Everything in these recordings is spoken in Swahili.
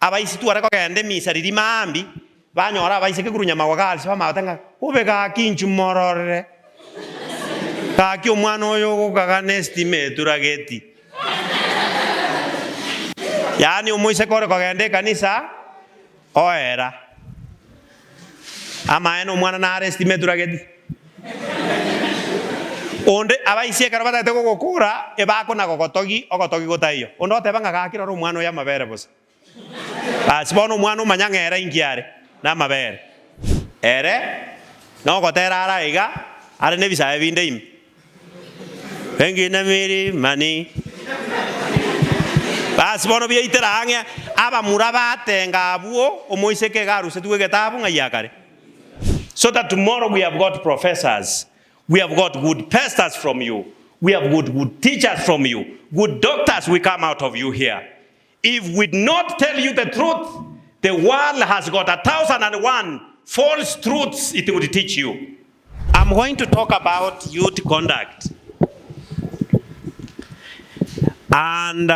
abaisi tu arako kende misariri mambi banyora abaisi ke kurunya mawagalsi bamatanga ubeka kinchu morore ka kyo mwana oyo gaga estimate turageti yani umuise kore kogende kanisa oera ama eno mwana na estimate turageti onde abaisi karabata te gukura ebako na gogotogi gotaiyo ondo tebanga gakira ro mwana ya mabere bosa asibono mwana manyangera ingiare na mabere ere no gotera araiga are ne bisa ebinde im engi na miri mani asibono bia itera anya aba muraba tenga abuo omoise ke garuse tuwe getabu ngayakare so that tomorrow we have got professors, we have got good pastors from you, we have good teachers from you, good doctors will come out of you here. If we not tell you the truth, the world has got 1,001 false truths it would teach you. I'm going to talk about youth conduct. And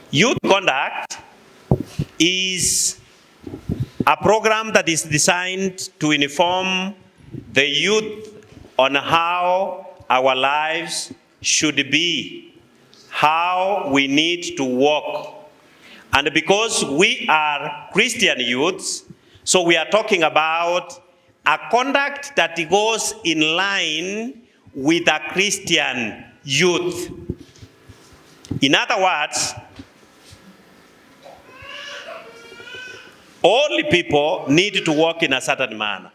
youth conduct is a program that is designed to inform the youth on how our lives should be, how we need to walk. And because we are Christian youths, so we are talking about a conduct that goes in line with a Christian youth. In other words, all people need to walk in a certain manner.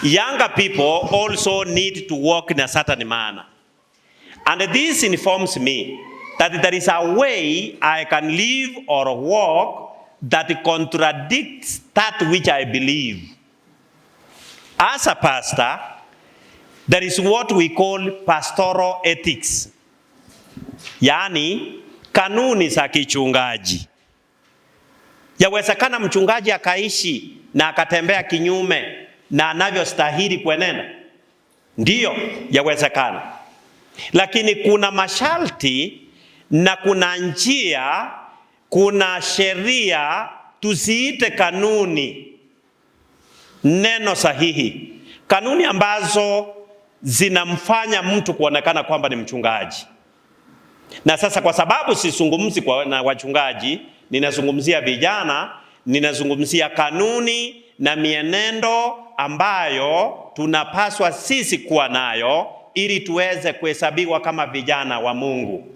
Younger people also need to walk in a certain manner. And this informs me that there is a way I can live or walk that contradicts that which I believe. As a pastor, there is what we call pastoral ethics. Yani, kanuni za kichungaji. Yawezekana mchungaji akaishi na akatembea kinyume na anavyostahili kwenenda. Ndiyo, yawezekana. Lakini kuna masharti na kuna njia, kuna sheria, tuziite kanuni. Neno sahihi. Kanuni ambazo zinamfanya mtu kuonekana kwamba ni mchungaji. Na sasa kwa sababu sizungumzi na wachungaji, ninazungumzia vijana, ninazungumzia kanuni na mienendo ambayo tunapaswa sisi kuwa nayo ili tuweze kuhesabiwa kama vijana wa Mungu.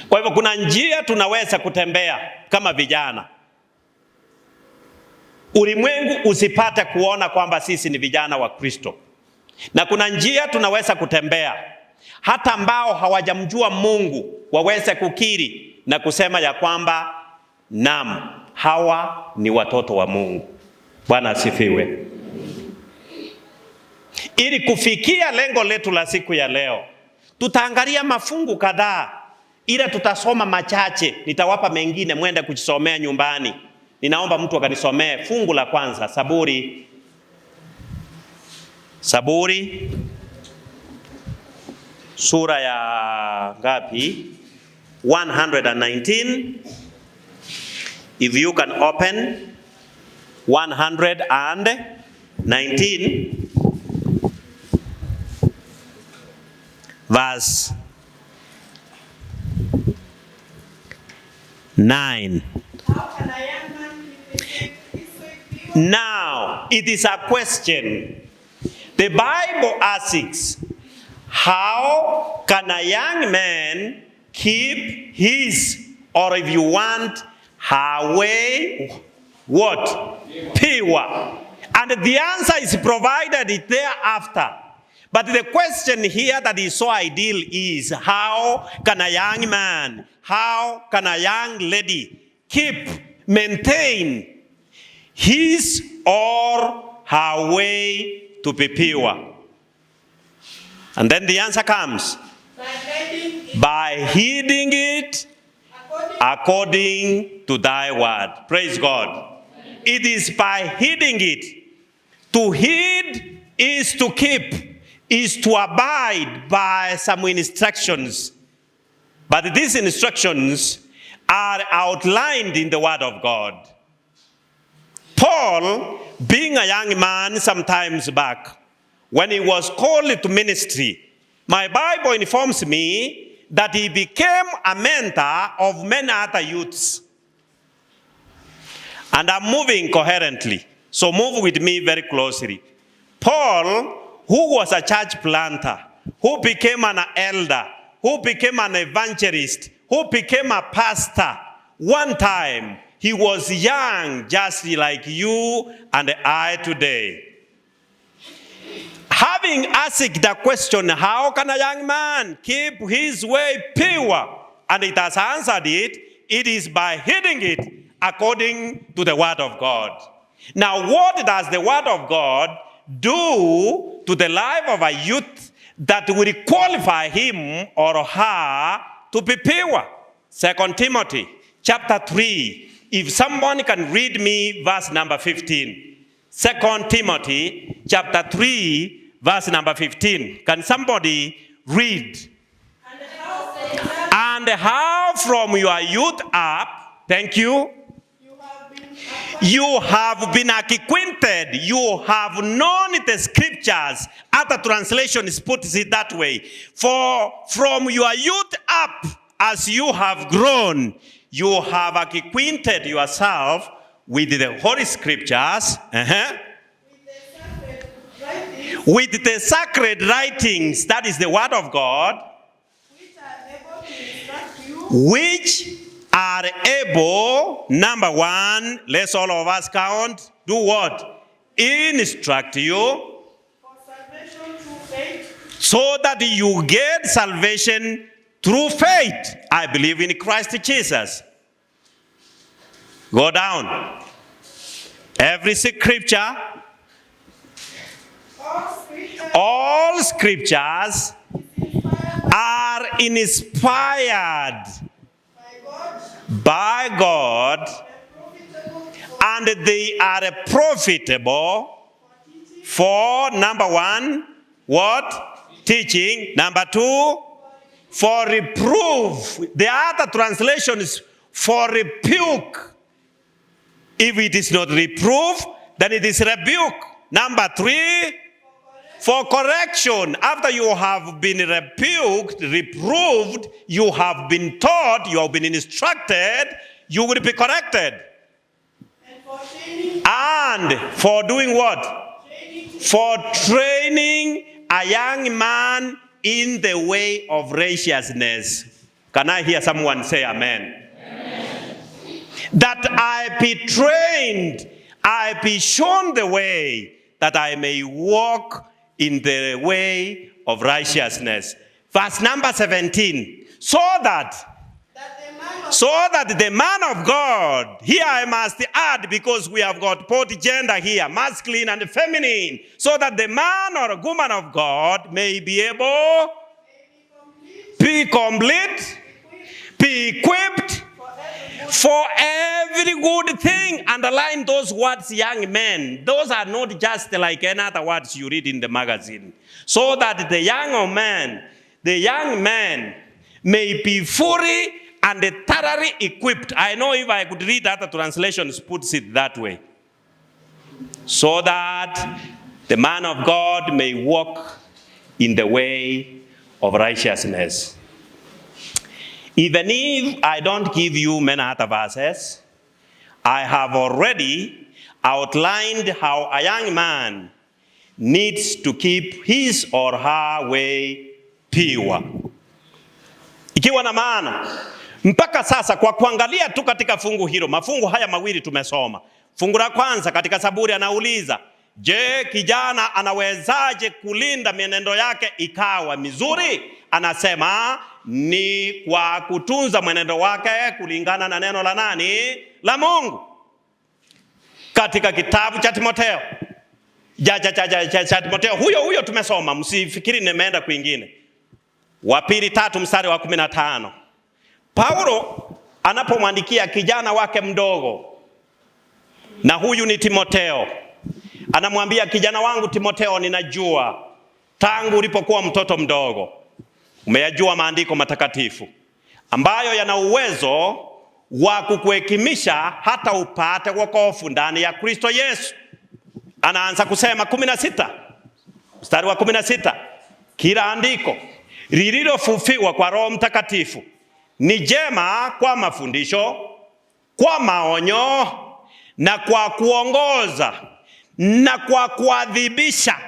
Kwa hivyo kuna njia tunaweza kutembea kama vijana. Ulimwengu usipate kuona kwamba sisi ni vijana wa Kristo. Na kuna njia tunaweza kutembea hata ambao hawajamjua Mungu waweze kukiri na kusema ya kwamba naam, hawa ni watoto wa Mungu. Bwana asifiwe. Ili kufikia lengo letu la siku ya leo, tutaangalia mafungu kadhaa, ila tutasoma machache, nitawapa mengine mwende kujisomea nyumbani. Ninaomba mtu akanisomee fungu la kwanza, Saburi sura ya ngapi? 119. If you can open 119 verse 9. Now, it is a question. The Bible asks, how can a young man keep his, or if you want, her way, what? Pure. And the answer is provided thereafter. But the question here that is so ideal is, how can a young man, how can a young lady maintain his or her way to be pure? And then the answer comes, by heeding it according to thy word. Praise God. It is by heeding it. To heed is to keep, is to abide by some instructions. But these instructions, are outlined in the Word of God. Paul, being a young man some times back, when he was called to ministry, my Bible informs me that he became a mentor of many other youths. And I'm moving coherently, so move with me very closely. Paul, who was a church planter, who became an elder, who became an evangelist, who became a pastor, one time he was young, just like you and I today. Having asked the question, how can a young man keep his way pure? And it has answered it, it is by heeding it according to the Word of God. Now, what does the Word of God do to the life of a youth that will qualify him or her to be pure? 2 Timothy chapter 3. If someone can read me verse number 15. 2 Timothy chapter 3, verse number 15. Can somebody read? And how from your youth up, thank you, you have been acquainted, you have known the scriptures. Other translations put it that way. For from your youth up, as you have grown, you have acquainted yourself with the Holy Scriptures, with the sacred writings, that is the Word of God, which are able, number one, let's all of us count, do what? Instruct you, so that you get salvation through faith. I believe in Christ Jesus. Go down. Every scripture, all scriptures are inspired by God, and they are profitable for, number one, what? Teaching. Number two, for reproof. The other translation is for rebuke. If it is not reproof, then it is rebuke. Number three, for correction. After you have been rebuked, reproved, you have been taught, you have been instructed, you will be corrected. And for doing what? For training a young man in the way of righteousness. Can I hear someone say amen? Amen. That I be trained, I be shown the way, that I may walk in the way of righteousness. Verse number 17. So that the man of God, here I must add, because we have got both gender here, masculine and feminine, so that the man or woman of God may be able, be complete, be equipped for every good thing. Underline those words, young men. Those are not just like any other words you read in the magazine. So that the young man may be fully and thoroughly equipped. I know if I could read other translations, puts it that way. So that the man of God may walk in the way of righteousness. Even if I don't give you many other verses, I have already outlined how a young man needs to keep his or her way pure. Ikiwa na maana, mpaka sasa kwa kuangalia tu katika fungu hilo, mafungu haya mawili tumesoma. Fungu la kwanza katika Zaburi anauliza, je, kijana anawezaje kulinda mienendo yake ikawa mizuri? Anasema ni kwa kutunza mwenendo wake kulingana na neno la nani? La Mungu. Katika kitabu cha Timotheo, Timotheo huyo tumesoma, msifikiri nimeenda kwingine. Wa pili 3 mstari wa 15. Paulo anapomwandikia kijana wake mdogo, na huyu ni Timotheo, anamwambia, kijana wangu Timotheo, ninajua tangu ulipokuwa mtoto mdogo umeyajua maandiko matakatifu ambayo yana uwezo wa kukuhekimisha hata upate wokovu ndani ya Kristo Yesu. Anaanza kusema 16, mstari wa 16, kila andiko lililofufiwa kwa Roho Mtakatifu ni jema kwa mafundisho, kwa maonyo, na kwa kuongoza, na kwa kuadhibisha.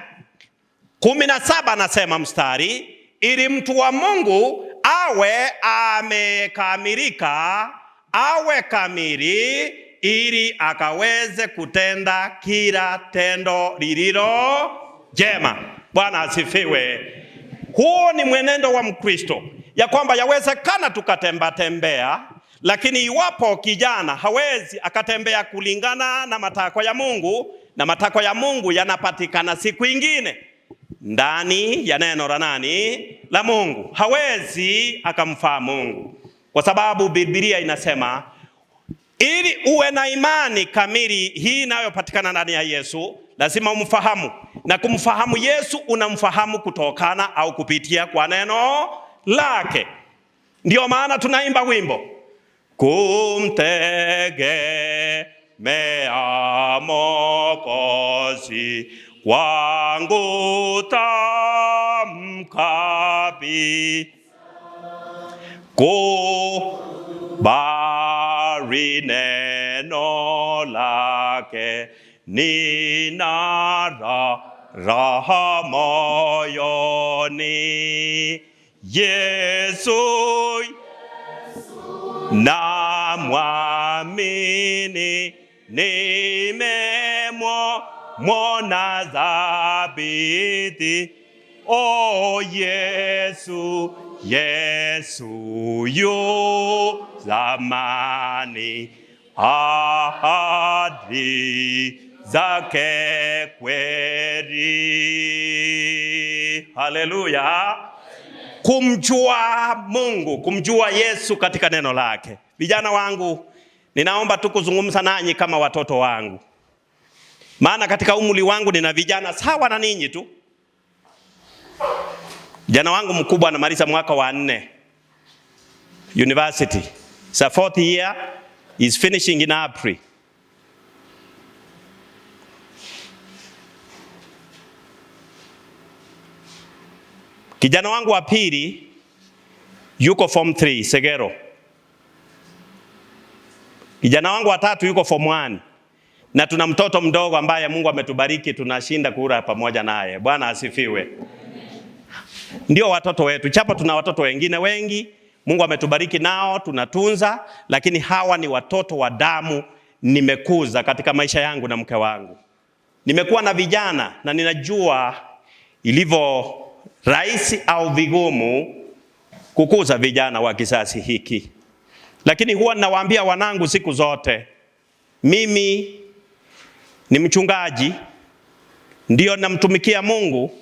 17 anasema mstari, ili mtu wa Mungu awe amekamilika, awe kamili, ili akaweze kutenda kila tendo lililo jema. Bwana asifiwe. Huo ni mwenendo wa Mkristo, ya kwamba yawezekana tukatembea, lakini iwapo kijana hawezi akatembea kulingana na matakwa ya Mungu, na matakwa ya Mungu yanapatikana siku ingine ndani ya neno la nani? La Mungu. Hawezi akamfahamu Mungu, kwa sababu Biblia inasema ili uwe na imani kamili hii inayopatikana ndani ya Yesu, lazima umfahamu, na kumfahamu Yesu unamfahamu kutokana au kupitia kwa neno lake. Ndio maana tunaimba wimbo kumtegemea Mwokozi wangu tamkabidhi, kubali neno lake, nina raha moyoni. Yesu namwamini, nimemwona thabiti. Oh Yesu, Yesu yu zamani, ahadi zake kweli. Haleluya. Kumjua Mungu, kumjua Yesu katika neno lake. Vijana wangu, ninaomba tu kuzungumza nanyi kama watoto wangu, maana katika umri wangu nina vijana sawa na ninyi tu. Kijana wangu mkubwa anamaliza mwaka wa 4 university. It's a 4th year. He's finishing in April. Kijana wangu wa pili yuko form 3 Segero. Kijana wangu wa tatu yuko form 1. Na tuna mtoto mdogo ambaye Mungu ametubariki tunashinda kula pamoja naye. Bwana asifiwe. Ndio watoto wetu. Chapo tuna watoto wengine wengi Mungu ametubariki nao tunatunza, lakini hawa ni watoto wa damu nimekuza katika maisha yangu na mke wangu. Nimekuwa na vijana na ninajua ilivyo rahisi au vigumu kukuza vijana wa kizazi hiki. Lakini huwa nawaambia wanangu siku zote, mimi ni mchungaji, ndio namtumikia Mungu,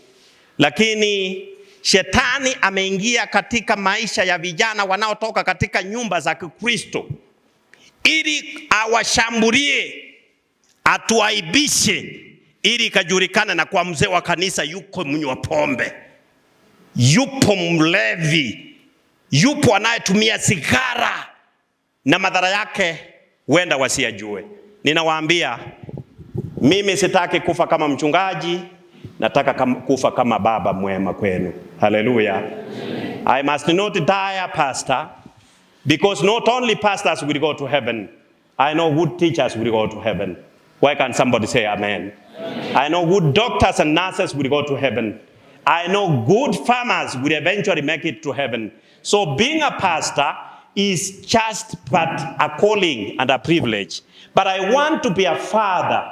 lakini shetani ameingia katika maisha ya vijana wanaotoka katika nyumba za Kikristo ili awashambulie, atuaibishe, ili kajulikane na kwa mzee wa kanisa yuko mnywa pombe, yupo mlevi, yupo anayetumia sigara, na madhara yake huenda wasiyajue. Ninawaambia, mimi sitaki kufa kama mchungaji, nataka kufa kama baba mwema kwenu. Hallelujah. I must not die a pastor, because not only pastors will go to heaven. I know good teachers will go to heaven. Why can't somebody say amen? Amen. I know good doctors and nurses will go to heaven. I know good farmers will eventually make it to heaven. So being a pastor is just but a calling and a privilege. But I want to be a father.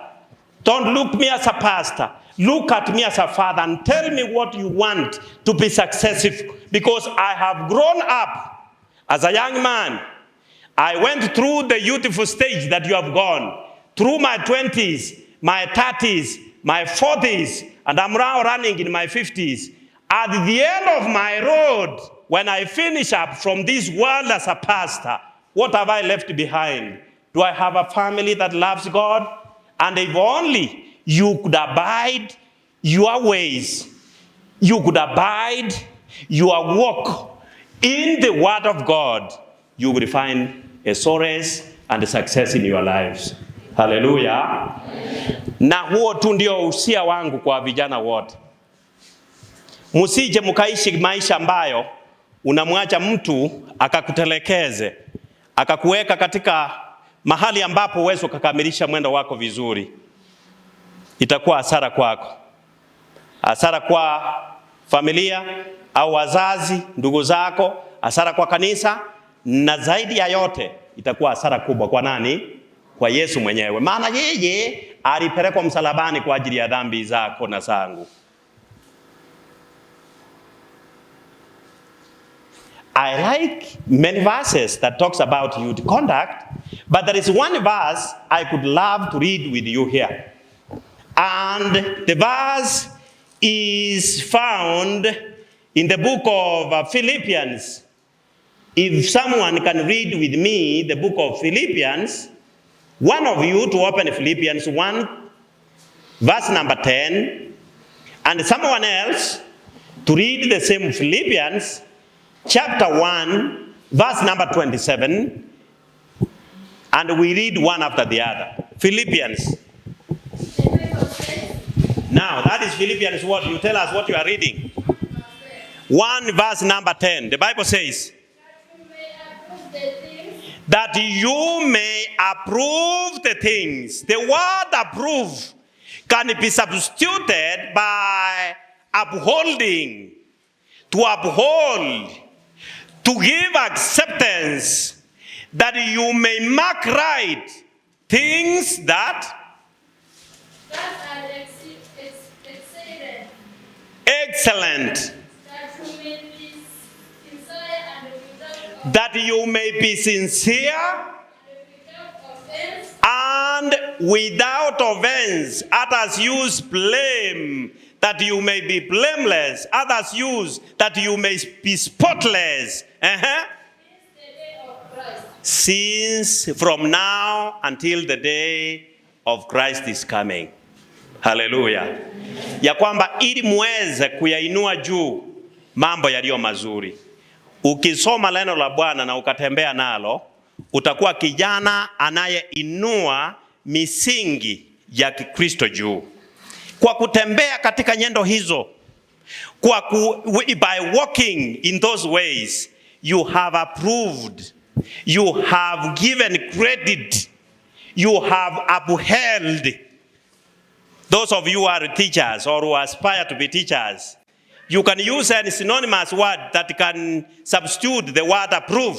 Don't look me as a pastor. Look at me as a father and tell me what you want to be successful. Because I have grown up as a young man. I went through the youthful stage that you have gone. Through my 20s, my 30s, my 40s, and I'm now running in my 50s. At the end of my road, when I finish up from this world as a pastor, what have I left behind? Do I have a family that loves God? And if only you could abide your ways, you could abide your walk in the Word of God, you will find a solace and a success in your lives. Hallelujah. Na huo tu ndio usia wangu kwa vijana wote. Musije mkaishi maisha ambayo unamwacha mtu akakutelekeze, akakuweka katika mahali ambapo uwezo kukamilisha mwendo wako vizuri. Itakuwa hasara kwako. Hasara kwa familia au wazazi, ndugu zako, hasara kwa kanisa, na zaidi ya yote itakuwa hasara kubwa kwa nani? Kwa Yesu mwenyewe. Maana yeye alipelekwa msalabani kwa ajili ya dhambi zako na zangu. I like many verses that talks about youth conduct, but there is one verse I could love to read with you here. And the verse is found in the book of Philippians. If someone can read with me the book of Philippians, one of you to open Philippians 1, verse number 10, and someone else to read the same Philippians, chapter 1, verse number 27, and we read one after the other. Philippians. Now, that is Philippians what? You tell us what you are reading. 1 verse number 10. The Bible says, that you may approve the things. The word approve can be substituted by upholding. To uphold. To give acceptance. That you may mark right things that are excellent. That you may be sincere and without offense. Others use blame, that you may be blameless. Others use that you may be spotless. Since from now until the day of Christ is coming. Hallelujah. Ya kwamba ili muweze kuyainua juu mambo yaliyo mazuri. Ukisoma neno la Bwana na ukatembea nalo, utakuwa kijana anayeinua misingi ya Kikristo juu. Kwa kutembea katika nyendo hizo, by walking in those ways, you have approved, you have given credit, you have upheld. Those of you who are teachers or who aspire to be teachers, you can use a synonymous word that can substitute the word approve.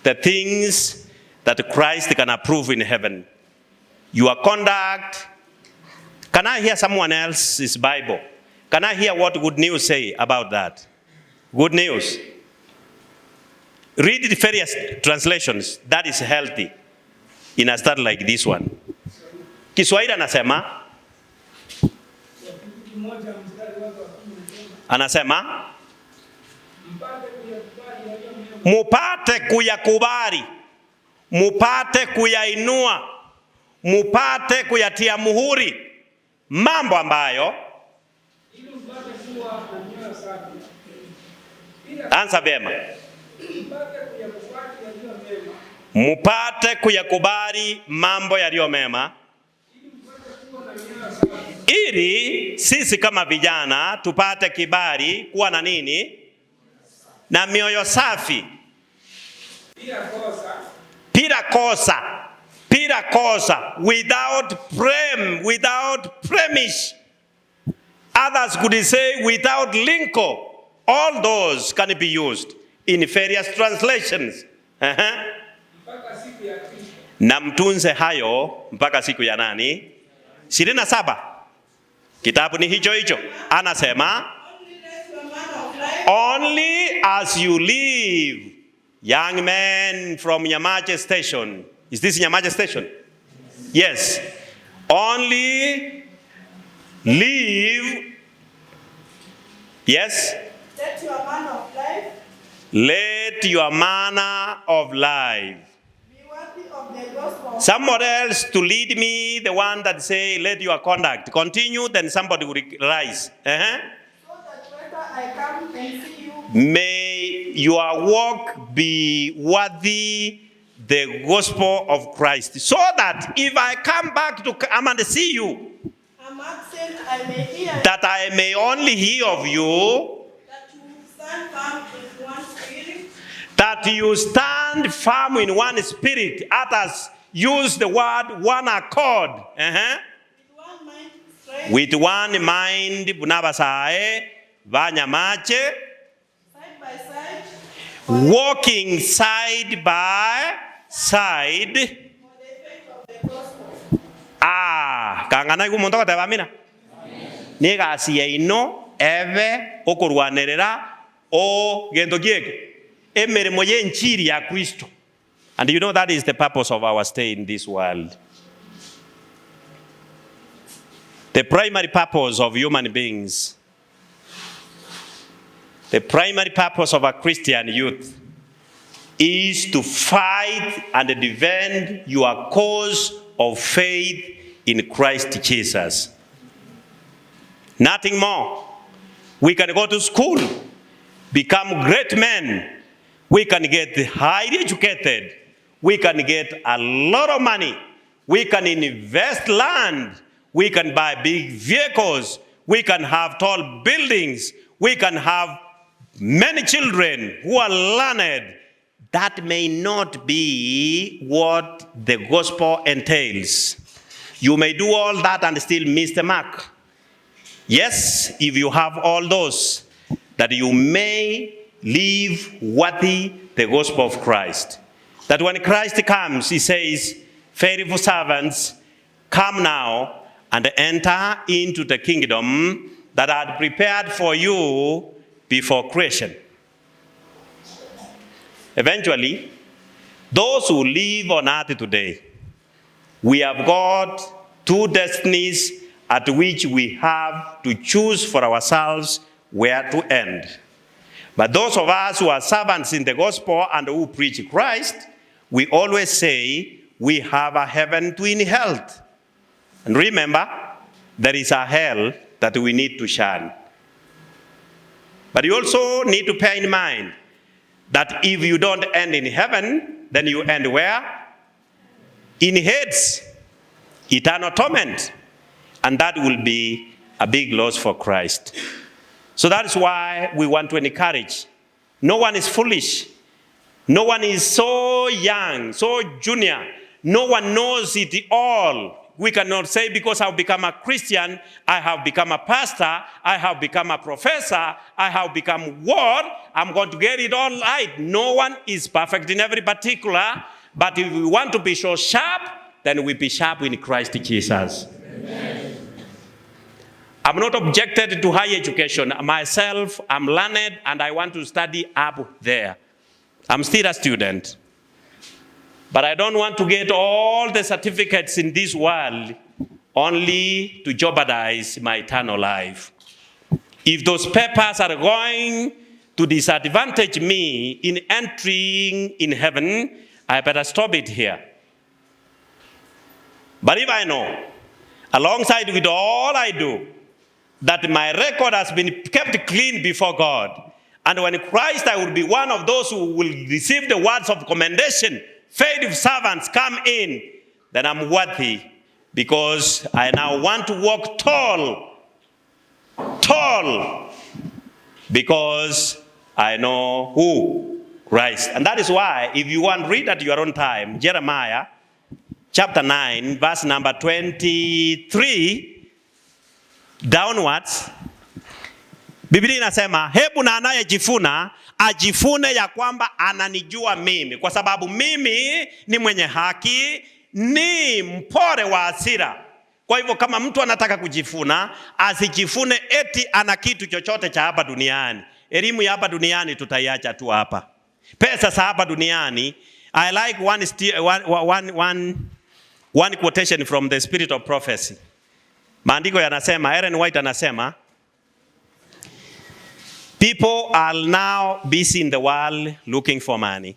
The things that Christ can approve in heaven. Your conduct. Can I hear someone else's Bible? Can I hear what Good News say about that? Good News. Read the various translations. That is healthy in a study like this one. Kiswahili anasema mupate kuyakubali, mupate kuyainua, mupate kuyatia muhuri mambo ambayo ansa vyema. Mupate kuyakubali mambo yaliyo mema, ili sisi kama vijana tupate kibali kuwa na nini? Na mioyo safi. Pira kosa, without blame, without blemish. Others could say without wrinkle. All those can be used in various translations. Na mtunze hayo mpaka siku ya nani? 27. Kitabu ni hicho. Anasema, only as you live, young men from Nyamache Station. Is this Nyamache Station? Yes. Only live. Yes. Let your manner of life. Let your manner of life. Be worthy of the gospel. Somebody else to lead me, the one that say, let your conduct continue, then somebody will rise. So that whether I come and see you, may your walk be worthy the gospel of Christ, so that if I come back to come and see you, I'm absent, I may hear that I may only hear of you, that you stand firm in one spirit, that you stand firm in one spirit. Others use the word one accord. with one mind straight, With one mind, bunabasae, vanyamache, side by side, walking side by side. for the faith of the gospel. Kangana igu muntu gateba amina. Ni gasi ino eve okurwanirira o gento gieke emirimo y'enchiri ya Kristo. And you know that is the purpose of our stay in this world. The primary purpose of human beings, the primary purpose of a Christian youth is to fight and defend your cause of faith in Christ Jesus. Nothing more. We can go to school, become great men. We can get highly educated. We can get a lot of money. We can invest land. We can buy big vehicles. We can have tall buildings. We can have many children who are learned. That may not be what the gospel entails. You may do all that and still miss the mark. Yes, if you have all those, that you may live worthy the gospel of Christ. That when Christ comes, he says, faithful servants, come now and enter into the kingdom that I had prepared for you before creation. Eventually, those who live on earth today, we have got two destinies at which we have to choose for ourselves where to end. But those of us who are servants in the gospel and who preach Christ, we always say we have a heaven to inherit. And remember, there is a hell that we need to shun. But you also need to bear in mind that if you don't end in heaven, then you end where? In Hades, eternal torment. And that will be a big loss for Christ. So that is why we want to encourage. No one is foolish. No one is so young, so junior. No one knows it all. We cannot say because I've become a Christian, I have become a pastor, I have become a professor, I have become what? I'm going to get it all right. No one is perfect in every particular. But if we want to be so sharp, then we be sharp in Christ Jesus. Amen. I'm not objected to higher education. Myself, I'm learned and I want to study up there. I'm still a student. But I don't want to get all the certificates in this world only to jeopardize my eternal life. If those papers are going to disadvantage me in entering in heaven, I better stop it here. But if I know, alongside with all I do, that my record has been kept clean before God, and when Christ, I will be one of those who will receive the words of commendation, faithful servants, come in, then I'm worthy, because I now want to walk tall, because I know who? Christ. And that is why, if you want to read at your own time, Jeremiah chapter 9, verse number 23, downwards, Biblia inasema, hebu na anayejifuna ajifune ya kwamba ananijua mimi, kwa sababu mimi ni mwenye haki, ni mpore wa hasira. Kwa hivyo kama mtu anataka kujifuna, asijifune eti ana kitu chochote cha hapa duniani. Elimu ya hapa duniani tutaiacha tu hapa. Pesa za hapa duniani, I like one quotation from the Spirit of Prophecy. Maandiko yanasema, Ellen White anasema, people are now busy in the world looking for money.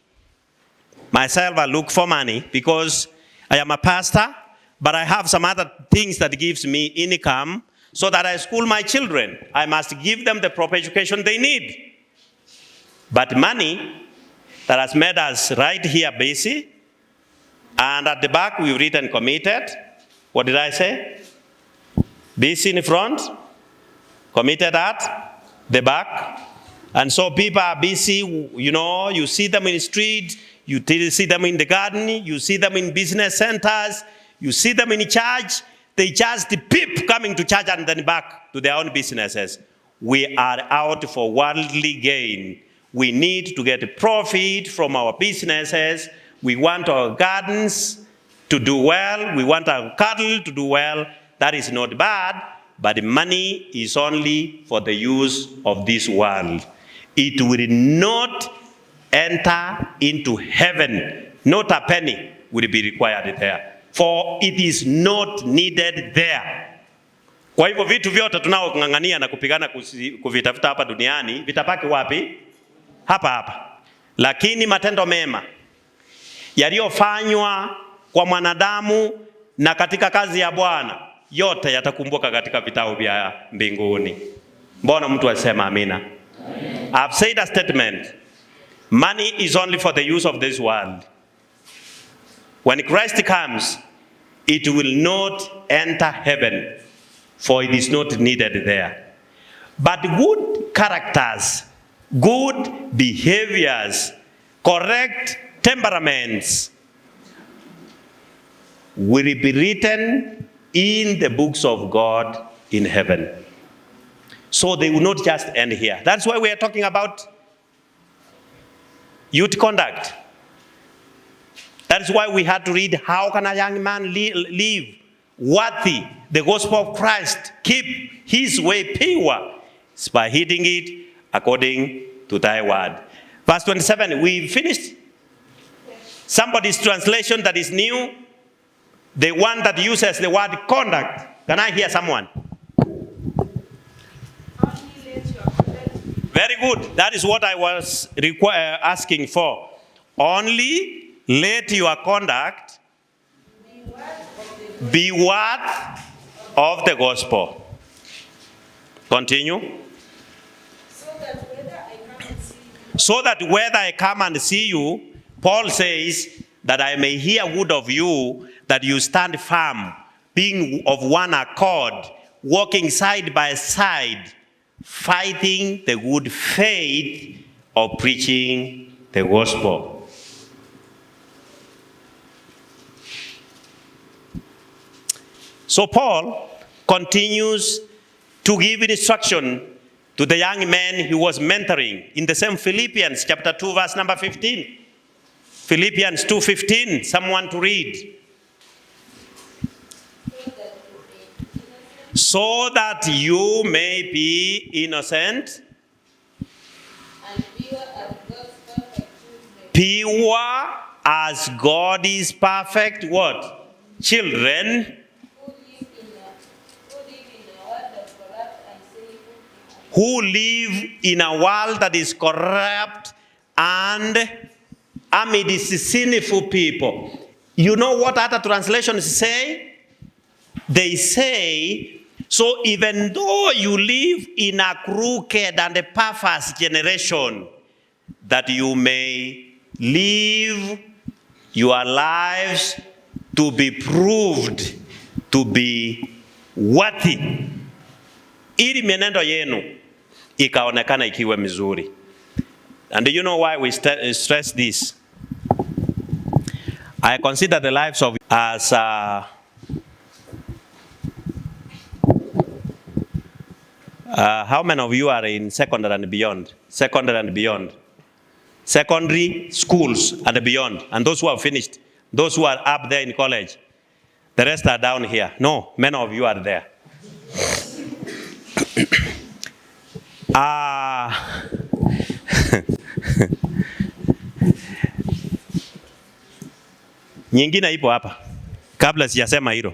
Myself, I look for money because I am a pastor, but I have some other things that gives me income so that I school my children. I must give them the proper education they need. But money that has made us right here busy, and at the back we've written committed. What did I say? Busy in front, committed at the back. And so people are busy, you see them in the street, you see them in the garden, you see them in business centers, you see them in church. They just peep coming to church and then back to their own businesses. We are out for worldly gain. We need to get profit from our businesses. We want our gardens to do well. We want our cattle to do well. That is not bad, but money is only for the use of this world. It will not enter into heaven. Not a penny will be required there. For it is not needed there. Kwa hivyo vitu vyote tunaong'ang'ania na kupigana kuvitafuta hapa duniani, vitapaki wapi? Hapa hapa. Lakini matendo mema yaliyofanywa kwa mwanadamu na katika kazi ya Bwana, yote yatakumbuka katika vitabu vya mbinguni. Mbona mtu asema amina? Amen. I've said a statement. Money is only for the use of this world. When Christ comes, it will not enter heaven, for it is not needed there. But good characters, good behaviors, correct temperaments will be written in the books of God in heaven. So they will not just end here. That's why we are talking about youth conduct. That's why we had to read, how can a young man live worthy the gospel of Christ, keep his way pure? It's by heeding it according to thy word. Verse 27, we finished. Somebody's translation that is new, the one that uses the word conduct. Can I hear someone? Very good. That is what I was asking for. Only let your conduct be worth of the gospel. Continue. So that whether I come and see you, Paul says, that I may hear good of you, that you stand firm, being of one accord, walking side by side, fighting the good faith of preaching the gospel. So Paul continues to give instruction to the young man he was mentoring in the same Philippians chapter 2 verse number 15. Philippians 2:15, someone to read. So that you may be innocent, pure as God is perfect, what? Children who live in a world that is corrupt and amidst sinful people. You know what other translations say? They say, so even though you live in a crooked and a perverse generation, that you may live your lives to be proved to be worthy, ili mienendo yenu ikaonekana ikiwe mizuri. And do you know why we stress this? I consider the lives of as how many of you are in secondary and beyond? Secondary and beyond. Secondary schools and beyond. And those who have finished. Those who are up there in college. The rest are down here. No, many of you are there. Nyingine ipo hapa. Kabla sijasema hilo.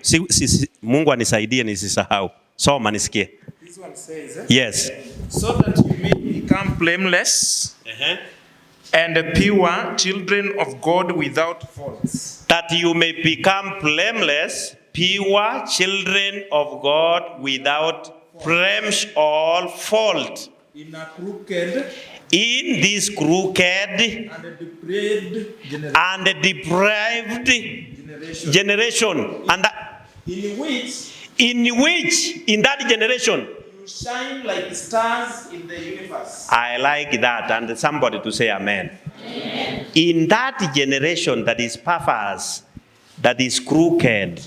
Mungu anisaidie nisisahau. Soma nisikie. This one says, yes. So that you may become blameless and pure children of God without faults. That you may become blameless, pure children of God without blemish or fault. In a crooked in this crooked and depraved generation. And that, in which in that generation you shine like stars in the universe. I like that, and somebody to say amen. Amen. In that generation that is perverse, that is crooked,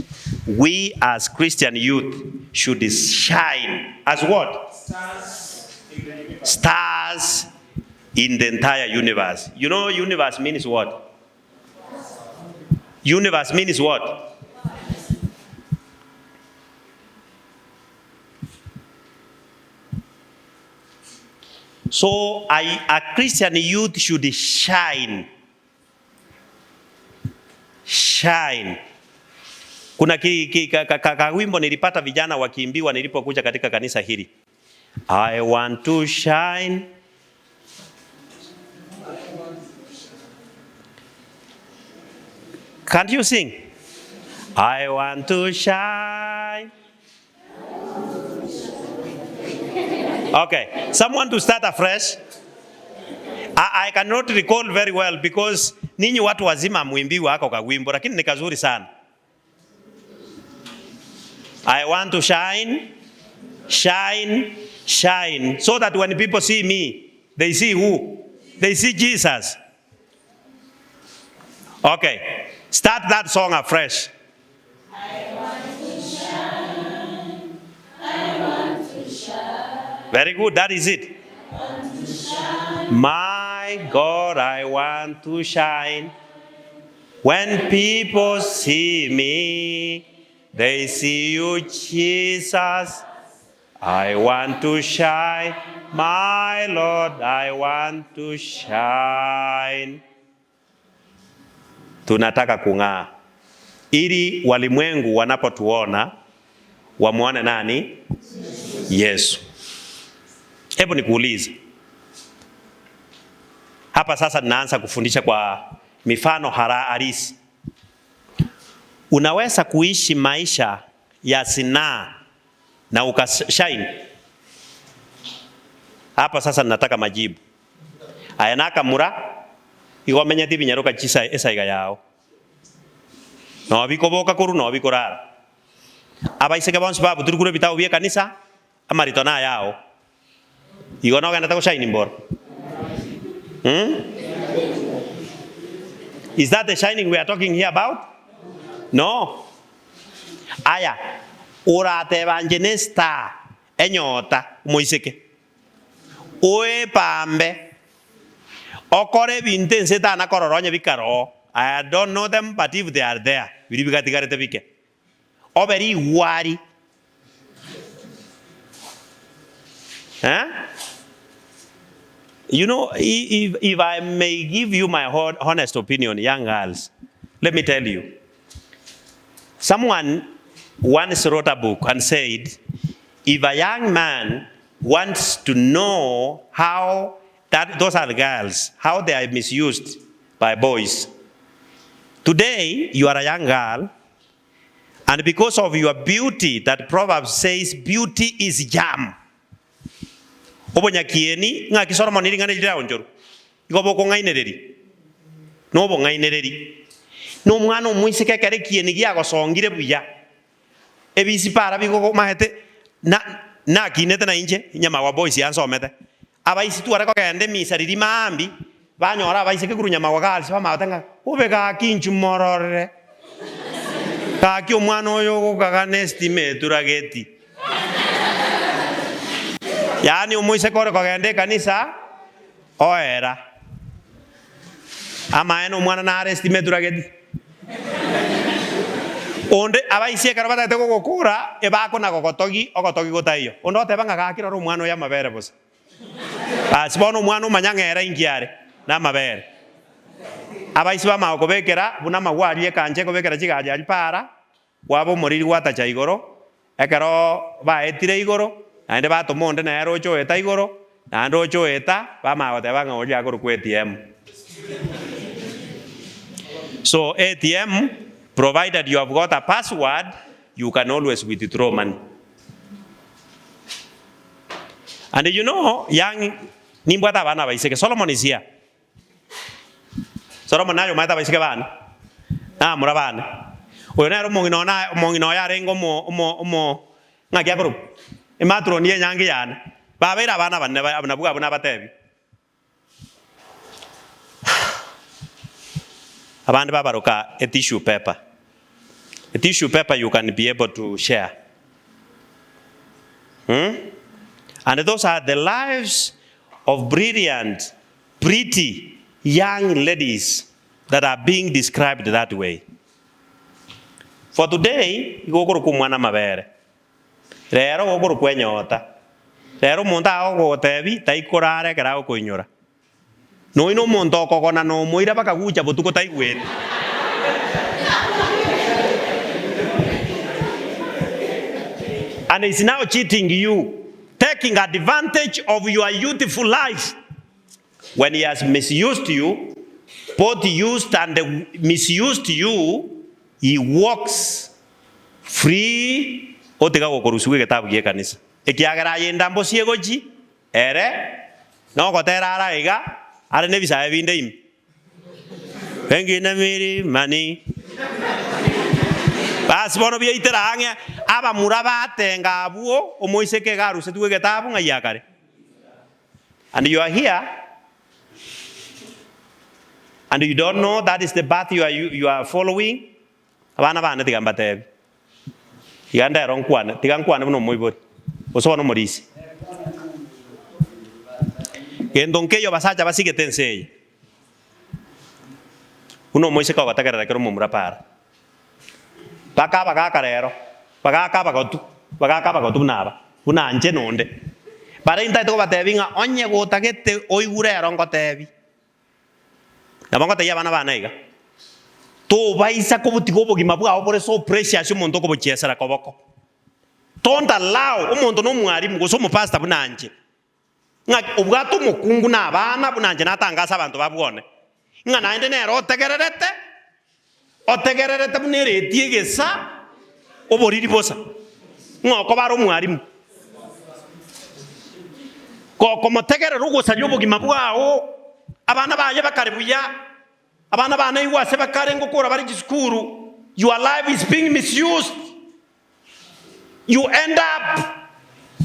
we as Christian youth should shine as what? Stars in the entire universe. You know, universe means what? Universe means what? So a Christian youth should shine. Shine. Kuna wimbo nilipata vijana wakiimbiwa nilipokuja katika kanisa hili. I want to shine. Can't you sing? I want to shine. Okay, someone to start afresh. I cannot recall very well because ninyi watu wazima muimbiwa hako kawimbo, lakini ni kazuri sana. I want to shine, shine, shine, so that when people see me, they see who? They see Jesus. Okay, start that song afresh. I want to shine. I want to shine. Very good, that is it. I want to shine. My God, I want to shine. When people see me, they see you, Jesus. I want to shine. My Lord, I want to shine. Tunataka kung'aa ili walimwengu wanapotuona wamuone nani? Yesu. Hebu nikuulize. Hapa sasa ninaanza kufundisha kwa mifano halisi. Unaweza kuishi maisha ya sinaa na ukashine? Hapa sasa ninataka majibu. Ayanaka mura igomenya tibi nyaruka chisa esaiga yao. No bikoboka kuru no bikorara. Abaiseke bonse babu turukure bitao bie kanisa amaritona yao. Igono ganda tako shine mbor. Is that the shining we are talking here about? No. Aya, urate evangelista enyota moiseke. Oe pambe. Okore binte nseta na kororonya bikaro. I don't know them, but if they are there, biribigatigarete bike. Oberi wari. Huh? You know, if I may give you my honest opinion, young girls, let me tell you. Someone once wrote a book and said, if a young man wants to know how those are girls, how they are misused by boys. Today, you are a young girl, and because of your beauty, that Proverbs says, beauty is jam. Obonya kieni nga kisoro moniri ngane jira onjoru igobo ko ngainereri no bo ngainereri no mwana omwisike kare kieni gya gosongire buya ebisi para bigo mahete na kinete na inje nyama wa boys yansomete abaisi tu arako kende misariri maambi banyora abaisike kuru nyama wa galsi ba matanga ubega kinchu morore ka ki omwana oyo go kaga estimate turageti. Yani umuise kore kogende kanisa oera ama eno mwana na estimate turageti onde abaisi karabata tego gokura ebako na gogotogi ogotogi gotayo ondo tebanga gakira ro mwana ya mabere bose asibono mwana manyangera ingiare na mabere abaisi ba mako bekera buna magwari ekanje ko bekera chigaja alipara wabo moriri watacha igoro ekero ba etire igoro ande ba tomonde na rocho eta igoro na rocho eta ba magote ba ngoja ko ku ATM. So ATM, provided you have got a password, you can always withdraw money. And you know, young Nimbwata bana baiseke. Solomon is here. Solomon nayo mata baiseke bana. Murabana. Oyo nero mongino ya rengo mo ngakia group. Imatro niye nyangi yana. Babera bana banne abnabuga abuna batebi. Abandi babaruka a tissue paper. A tissue paper you can be able to share. And those are the lives of brilliant, pretty, young ladies that are being described that way. For today, you go to kumwana mabere. Rero go to kwenyota. Rero monta go tebi, taikorare karao koinyora. No ino monto kokona no moira bakagucha botuko taiwet. And it's now cheating you, taking advantage of your youthful life. When he has misused you, both used and misused you, he walks free. Otega gokorusuwe ketabu ye kanisa. Ekiagara yenda mbosie goji, ere, no kotera ara ega, ara nebisa evinde im. Pengi na miri mani. Bas bono bia itera anga aba muraba tenga abuo o moiseke garu se tuwe ketabu nga yakare. And you are here, and you don't know that is the path you are following. Abana bana tigamba tebi. Yanda ron kwana, tigan kwana no moibori. Oso no morisi. Endonke yo basacha basike tensei. Uno moiseka batakara kero mumura para. Baka karero. Baka bagotu naba. Una anje nonde. Para inta to batebi nga onye go tagete oigure ron gotebi. Nabango te yabana bana iga. To baisa ko butigo bogima bwa obore so precious umuntu ko bochesera koboko. Don't allow umuntu no mwari mugo so mupasta bunanje. Nga ubwato mukungu na abana bunanje natangasa abantu babwone. Nga naende nero otegererete bunere tiegesa oboriri bosa. Nga ko baro mwari mu. Ko motegerero ugosa yobogima bwao abana baje bakaribuya. Abana bana iwase bakarengo kora bari giskuru. Your life is being misused. You end up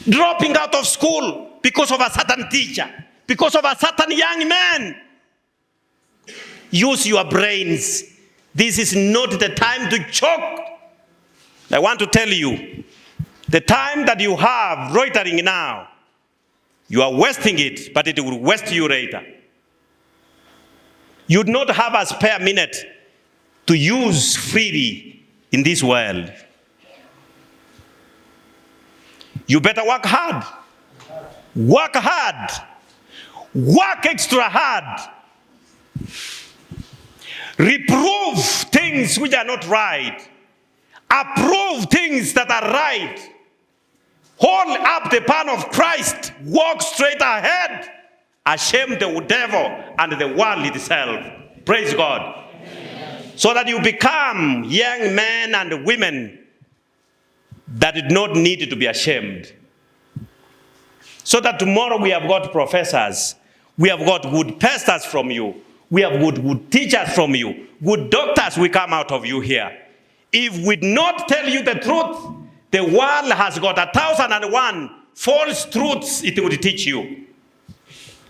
dropping out of school because of a certain teacher, because of a certain young man. Use your brains. This is not the time to choke. I want to tell you, the time that you have loitering now, you are wasting it, but it will waste you later. You do not have a spare minute to use freely in this world. You better work hard. Work hard. Work extra hard. Reprove things which are not right. Approve things that are right. Hold up the pan of Christ. Walk straight ahead. Ashame the devil and the world itself. Praise God. Amen. So that you become young men and women that did not need to be ashamed. So that tomorrow we have got professors, we have got good pastors from you, we have good teachers from you, good doctors will come out of you here. If we not tell you the truth, the world has got 1,001 false truths it will teach you.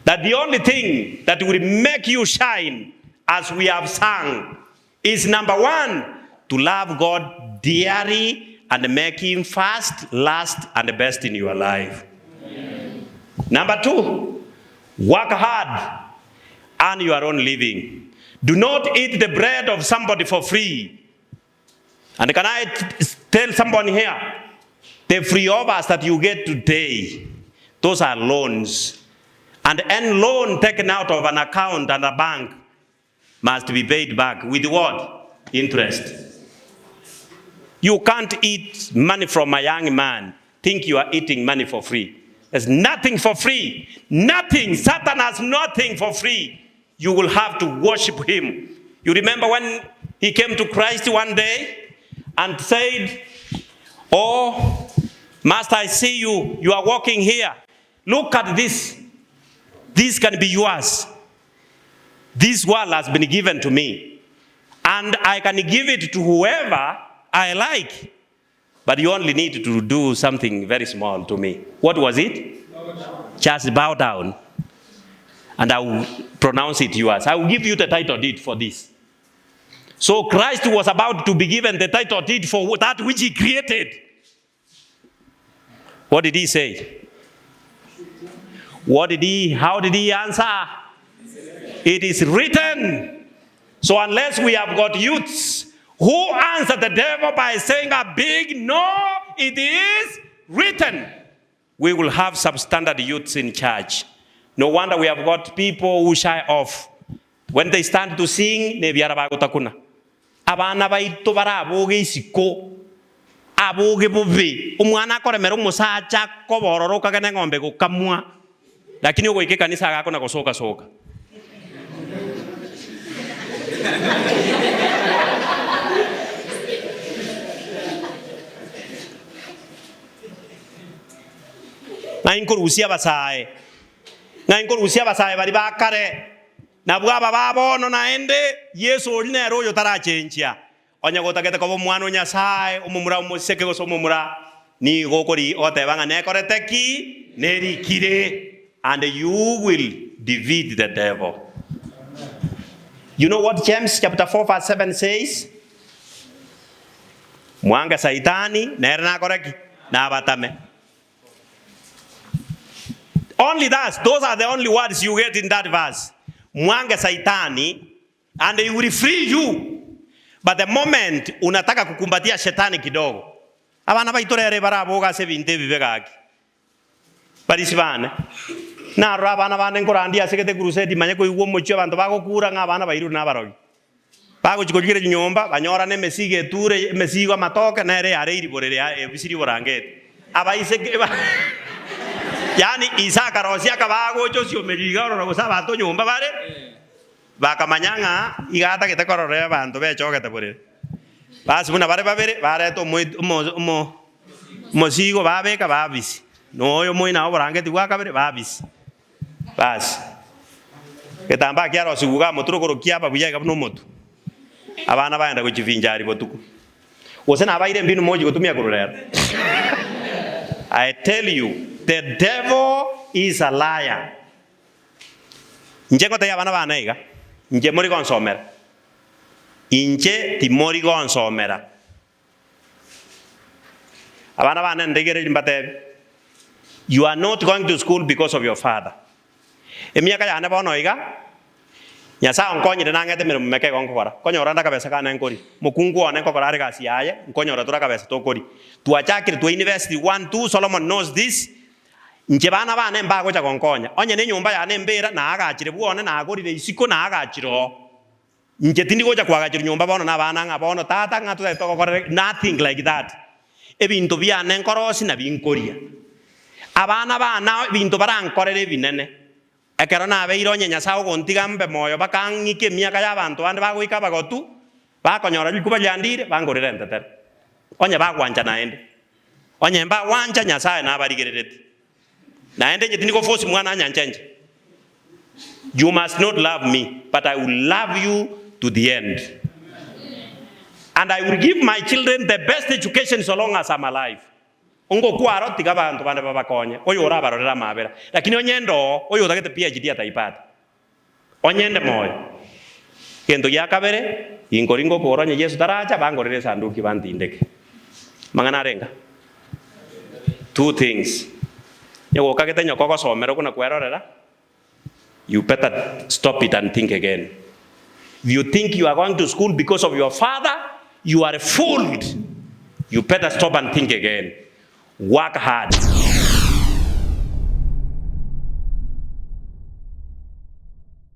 That the only thing that will make you shine, as we have sung, is number one, to love God dearly and make him first, last, and best in your life. Amen. Number two, work hard, earn your own living. Do not eat the bread of somebody for free. And can I tell someone here, the free offers that you get today, those are loans. And any loan taken out of an account and a bank must be paid back with what? Interest. You can't eat money from a young man, think you are eating money for free. There's nothing for free. Nothing. Satan has nothing for free. You will have to worship him. You remember when he came to Christ one day and said, "Oh, Master, I see you. You are walking here. Look at this. This can be yours. This world has been given to me. And I can give it to whoever I like. But you only need to do something very small to me. What was it? Just bow down. And I will pronounce it yours. I will give you the title deed for this. So Christ was about to be given the title deed for that which he created. What did he say? How did he answer? It is written. So unless we have got youths who answer the devil by saying a big no, it is written, we will have substandard youths in church. No wonder we have got people who shy off. When they stand to sing, abana baitu baraboge isiko aboge bubi umwana akoremera umusacha kobororoka gane ng'ombe gukamwa lakini ugo ike kanisa gako na gosoka soka ngainkurusia basae bari bakare na bwaba babono naende Yesu olinero yo tarachenjia onya gotagete ko mwana Nyasaye umumura umuseke go somumura ni gokori otebanga ne korete ki nerikire and you will defeat the devil. You know what James chapter 4 verse 7 says? Mwanga saitani nerna koreki na batame. Only that, those are the only words you get in that verse. Mwanga saitani, and he will free you. But the moment unataka kukumbatia shetani kidogo, abana baitorere baraboga se 20 bibegaki. Parisibane. Na rabana bana ngorandia sekete crusade manyeko iwo mocho abantu bagokura ngabana bairu na barogi. Bago chikogire nyomba banyora ne mesige ture mesigo matoke na ere are iriborere ebisiri borangete. Abaise yani Isaka rosia kabago chosio meriga ro gosaba to nyomba bare bakamanyanga igata kitakorore abantu bechogete borere basi buna bare babere bare to mosigo babeka babisi no yo moina oborangeti gwakabere babisi basi ketamba kiaro siguga moturukuru kiaba buyaga no motu abana baenda kuchivinjari botuku osena abaire mbinu moji gutumia kururera. I tell you, the devil is a liar. Nje kote ya bana iga. Nje mori gonsomera. Inje ti mori gonsomera. Abana ndegere mbate. You are not going to school because of your father. Emiaka ya bono iga. Nyasa onkonyi nangete mero meke gonkora. Konyoranda kabesa kana nkori. Mukungu one kokora ari kasi aye. Nkonyora tura kabesa tokori. Tuachakire tu university 1 2 Solomon knows this. Nje bana bana mbago cha konkonya. Onye ne nyumba ya ne mbera na agachire buone na agorire isiko na agachiro. Nje tindi gocha kwagachire nyumba bono na bana ngabono tata ngatu tokore nothing like that. Ebintu bya ne nkorosi na binkoria. Abana bana bintu barankorere binene. Ekero na beiro nya Nyasaye gontigambe moyo bakangike miaka ya bantu bande bagoika bagotu bakonyora bikuba yandire bangorire entetere onye bagwanja naende onye mba wanja Nyasaye na barigererete naende je tiniko force mwana nyanjenje. You must not love me, but I will love you to the end. And I will give my children the best education so long as I'm alive. Ungo kuaro tiga bantu bande babakonye oyo ora barorera mabera lakini onyendo oyo dagete PhD ataipata onyende moyo kendo yakabere ingoringo koronye Yesu taracha bangorere sanduki bandindeke mangana renga two things yego kagete nyoko gosomero kuna kwerorera. You better stop it and think again. If you think you are going to school because of your father, you are fooled. You better stop and think again. Work hard.